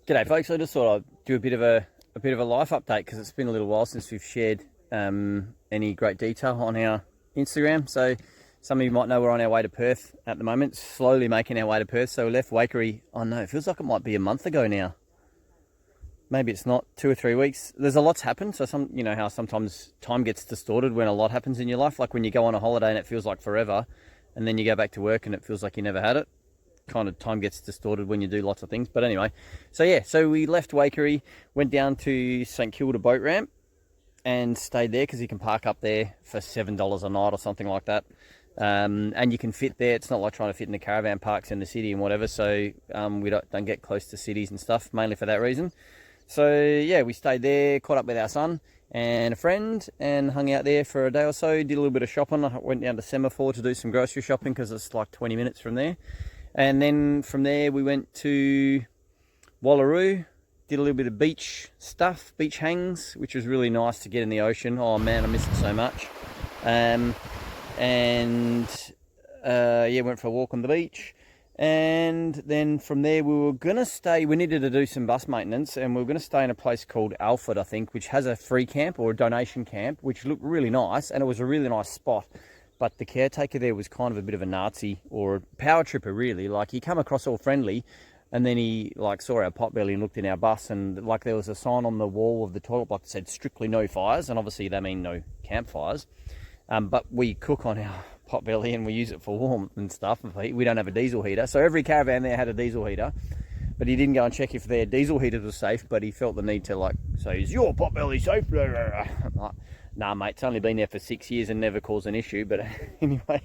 G'day folks, I just thought I'd do a bit of a life update because it's been a little while since we've shared any great detail on our Instagram. So some of you might know we're on our way to Perth at the moment, slowly making our way to Perth. So we left Waikerie, oh no, it feels like it might be a month ago now. Maybe it's not, 2 or 3 weeks. There's a lot's happened. So you know how sometimes time gets distorted when a lot happens in your life, like when you go on a holiday and it feels like forever, and then you go back to work and it feels like you never had it. Kind of time gets distorted when you do lots of things. But anyway, so we left Waikerie, went down to St Kilda boat ramp and stayed there because you can park up there for $7 a night or something like that. And you can fit there. It's not like trying to fit in the caravan parks in the city and whatever. So we don't get close to cities and stuff, mainly for that reason. So yeah, we stayed there, caught up with our son and a friend and hung out there for a day or so. Did a little bit of shopping. I went down to Semaphore to do some grocery shopping because it's like 20 minutes from there. And then from there we went to Wallaroo, did a little bit of beach stuff, beach hangs, which was really nice to get in the ocean. Oh man, I miss it so much. Went for a walk on the beach. And then from there we needed to do some bus maintenance, and we were going to stay in a place called Alford, I think, which has a free camp or a donation camp, which looked really nice, and it was a really nice spot. But the caretaker there was kind of a bit of a Nazi or a power tripper, really. Like, he come across all friendly, and then he like saw our potbelly and looked in our bus, and like there was a sign on the wall of the toilet block that said strictly no fires, and obviously they mean no campfires. But we cook on our potbelly and we use it for warmth and stuff. We don't have a diesel heater, so every caravan there had a diesel heater. But he didn't go and check if their diesel heaters were safe, but he felt the need to say, is your potbelly safe? Like, nah, mate, it's only been there for 6 years and never caused an issue. But anyway,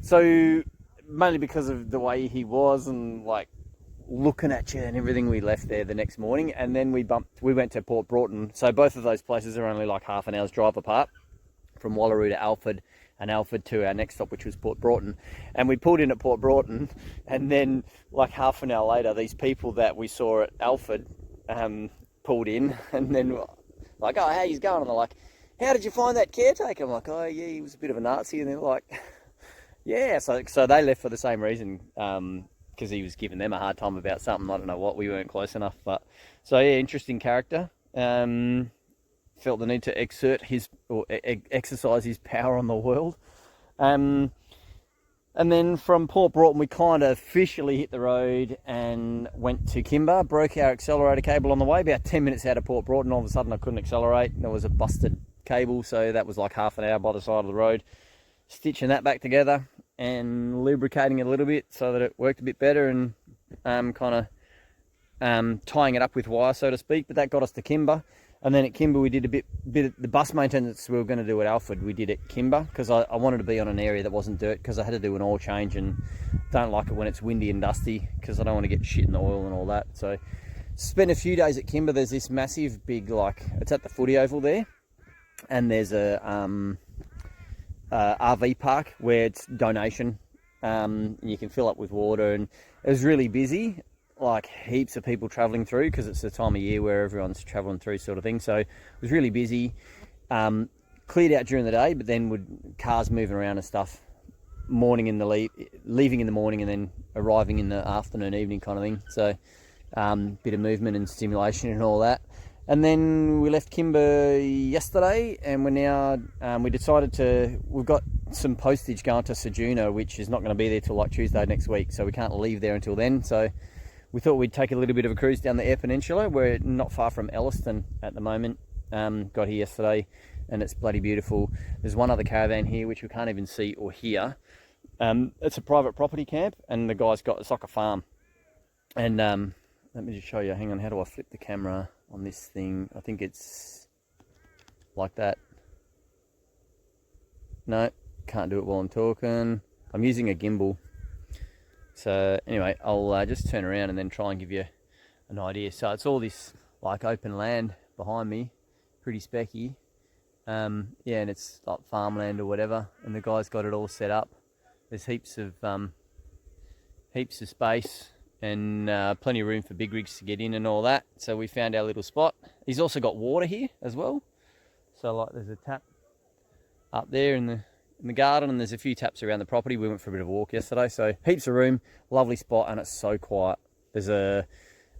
so mainly because of the way he was and like looking at you and everything, we left there the next morning, and then we went to Port Broughton. So both of those places are only like half an hour's drive apart, from Wallaroo to Alford, and Alford to our next stop, which was Port Broughton. And we pulled in at Port Broughton, and then like half an hour later, these people that we saw at Alford pulled in, and then like, oh, how you going? And they're like, how did you find that caretaker? I'm like, oh yeah, he was a bit of a Nazi. And they're like, yeah. So they left for the same reason, because he was giving them a hard time about something. I don't know what, we weren't close enough. But so yeah, interesting character. Felt the need to exercise his power on the world. And then from Port Broughton, we kind of officially hit the road and went to Kimber. Broke our accelerator cable on the way. About 10 minutes out of Port Broughton, all of a sudden I couldn't accelerate. There was a busted cable, so that was like half an hour by the side of the road. Stitching that back together and lubricating it a little bit so that it worked a bit better, and tying it up with wire, so to speak. But that got us to Kimber. And then at Kimber, we did a bit of the bus maintenance we were going to do at Alford. We did at Kimber because I wanted to be on an area that wasn't dirt, because I had to do an oil change and don't like it when it's windy and dusty, because I don't want to get shit in the oil and all that. So spent a few days at Kimber. There's this massive big, it's at the footy oval there, and there's a RV park where it's donation. And you can fill up with water, and it was really busy. Like heaps of people traveling through, because it's the time of year where everyone's traveling through, sort of thing. So it was really busy. Cleared out during the day, but then cars moving around and stuff. Leaving in the morning and then arriving in the afternoon, evening kind of thing. So bit of movement and stimulation and all that. And then we left Kimber yesterday, and we're now we've got some postage going to Ceduna, which is not going to be there till like Tuesday next week. So we can't leave there until then. So we thought we'd take a little bit of a cruise down the Eyre Peninsula. We're not far from Elliston at the moment. Got here yesterday, and it's bloody beautiful. There's one other caravan here, which we can't even see or hear. It's a private property camp, and the guy's it's like a farm. And let me just show you. Hang on, how do I flip the camera on this thing? I think it's like that. No, can't do it while I'm talking. I'm using a gimbal. So anyway, I'll just turn around and then try and give you an idea. So it's all this like open land behind me, pretty specky. And it's like farmland or whatever. And the guy's got it all set up. There's heaps of space and plenty of room for big rigs to get in and all that. So we found our little spot. He's also got water here as well. So like there's a tap up there in the garden, and there's a few taps around the property. We went for a bit of a walk yesterday, so heaps of room, lovely spot, and it's so quiet. There's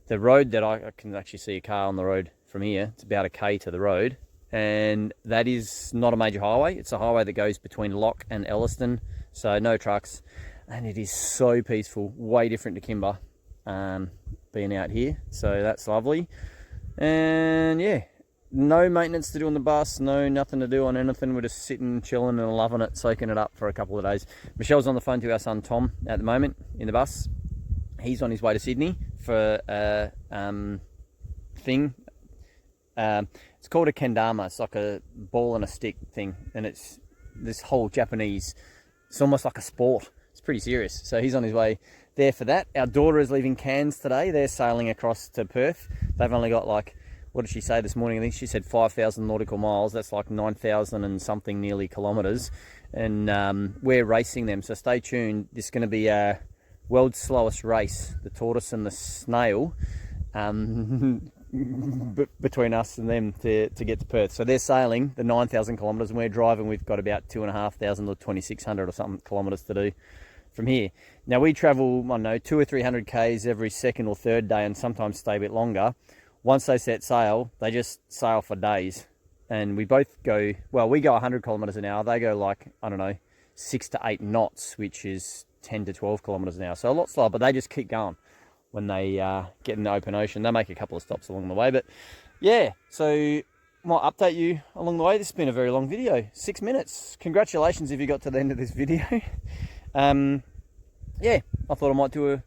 the road that I can actually see a car on the road from here. It's about a K to the road. And that is not a major highway. It's a highway that goes between Lock and Elliston. So no trucks. And it is so peaceful. Way different to Kimber being out here. So that's lovely. And yeah, no maintenance to do on the bus. No, nothing to do on anything. We're just sitting, chilling and loving it, soaking it up for a couple of days. Michelle's on the phone to our son Tom at the moment in the bus. He's on his way to Sydney for a thing. It's called a kendama. It's like a ball and a stick thing. And it's this whole Japanese, it's almost like a sport. It's pretty serious. So he's on his way there for that. Our daughter is leaving Cairns today. They're sailing across to Perth. They've only got like, what did she say this morning? I think she said 5,000 nautical miles. That's like 9,000 and something nearly kilometres. And we're racing them. So stay tuned. This is going to be a world's slowest race, the tortoise and the snail, between us and them to get to Perth. So they're sailing the 9,000 kilometres and we're driving. We've got about 2,500 or 2,600 or something kilometres to do from here. Now we travel, I don't know, 200 or 300 Ks every second or third day and sometimes stay a bit longer. Once they set sail, they just sail for days. And we both go, well, we go 100 kilometres an hour. They go like, I don't know, 6 to 8 knots, which is 10 to 12 kilometres an hour. So a lot slower, but they just keep going when they get in the open ocean. They make a couple of stops along the way. But yeah, so I might update you along the way. This has been a very long video, 6 minutes. Congratulations if you got to the end of this video. Yeah, I thought I might do a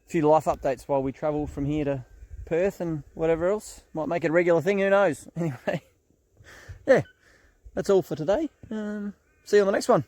few life updates while we travel from here to Perth and whatever else. Might make it a regular thing, who knows? Anyway, yeah, that's all for today. See you on the next one.